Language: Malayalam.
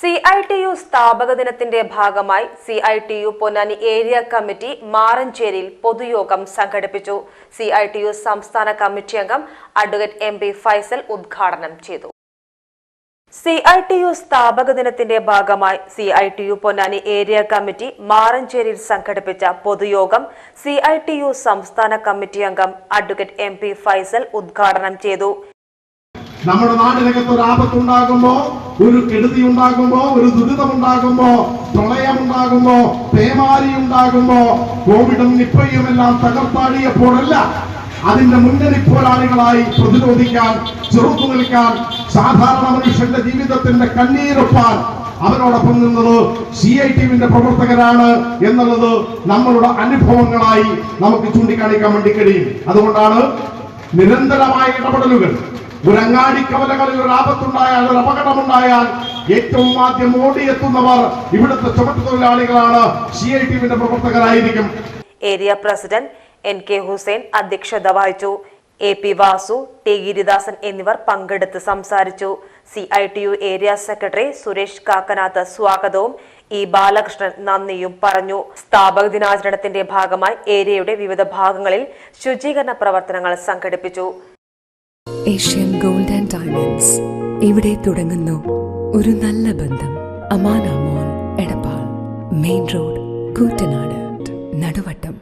CITU സ്ഥാപക ദിനത്തിന്റെ ഭാഗമായി CITU പൊന്നാനി ഏരിയ കമ്മിറ്റി മാറഞ്ചേരിയിൽ പൊതുയോഗം സംഘടിപ്പിച്ചു. CITU സംസ്ഥാന കമ്മിറ്റി അംഗം അഡ്വക്കേറ്റ് MP ഫൈസൽ ഉദ്ഘാടനം ചെയ്തു. CITU സ്ഥാപക ദിനത്തിന്റെ ഭാഗമായി CITU പൊന്നാനി ഏരിയ കമ്മിറ്റി മാറഞ്ചേരിയിൽ സംഘടിപ്പിച്ച പൊതുയോഗം CITU സംസ്ഥാന കമ്മിറ്റി അംഗം അഡ്വക്കേറ്റ് MP ഫൈസൽ ഉദ്ഘാടനം ചെയ്തു. നമ്മുടെ നാടിനകത്ത് ഒരു ആപത്തുണ്ടാകുമ്പോ, ഒരു കെടുതി ഉണ്ടാകുമ്പോ, ഒരു ദുരിതമുണ്ടാകുമ്പോ, പ്രളയമുണ്ടാകുമ്പോ, പേമാരി ഉണ്ടാകുമ്പോ, കോവിഡും നിപ്പയും എല്ലാം തകർത്താടിയപ്പോഴല്ല അതിന്റെ മുന്നണി പോരാളികളായി പ്രതിരോധിക്കാൻ, ചെറുത്തു നിൽക്കാൻ, സാധാരണ മനുഷ്യന്റെ ജീവിതത്തിന്റെ കണ്ണീരൊപ്പാൻ അവരോടൊപ്പം നിന്നത് CITUവിന്റെ പ്രവർത്തകരാണ് എന്നുള്ളത് നമ്മളുടെ അനുഭവങ്ങളായി നമുക്ക് ചൂണ്ടിക്കാണിക്കാൻ വേണ്ടി കഴിയും. അതുകൊണ്ടാണ് നിരന്തരമായ ഇടപെടലുകൾ. ഒരു അങ്ങാടി കവലകളിൽ ഒരു ആപത്തുണ്ടായാൽ, ഒരു അപകടമുണ്ടായാൽ ഏറ്റവും ആദ്യം ഓടിയെത്തുന്നവർ ഇവിടുത്തെ ചുമട്ടുതൊഴിലാളികളാണ്, CITUവിന്റെ പ്രവർത്തകരായിരിക്കും. ഏരിയ പ്രസിഡന്റ് NK ഹുസൈൻ അധ്യക്ഷത വഹിച്ചു. AP വാസു, T ഗിരിദാസൻ എന്നിവർ പങ്കെടുത്ത് സംസാരിച്ചു. CITU ഏരിയ സെക്രട്ടറി സുരേഷ് കാക്കനാഥ് സ്വാഗതവും E ബാലകൃഷ്ണൻ നന്ദിയും പറഞ്ഞു. സ്ഥാപക ദിനാചരണത്തിന്റെ ഭാഗമായി ഏരിയയുടെ വിവിധ ഭാഗങ്ങളിൽ ശുചീകരണ പ്രവർത്തനങ്ങൾ സംഘടിപ്പിച്ചു. ഏഷ്യൻ ഗോൾഡ് ആൻഡ് ഡയമണ്ട്സ്, ഇവിടെ തുടങ്ങുന്നു ഒരു നല്ല ബന്ധം. അമാന മോൾ, എടപ്പാൾ, മെയിൻ റോഡ്, കൂറ്റനാട്, നടുവട്ടം.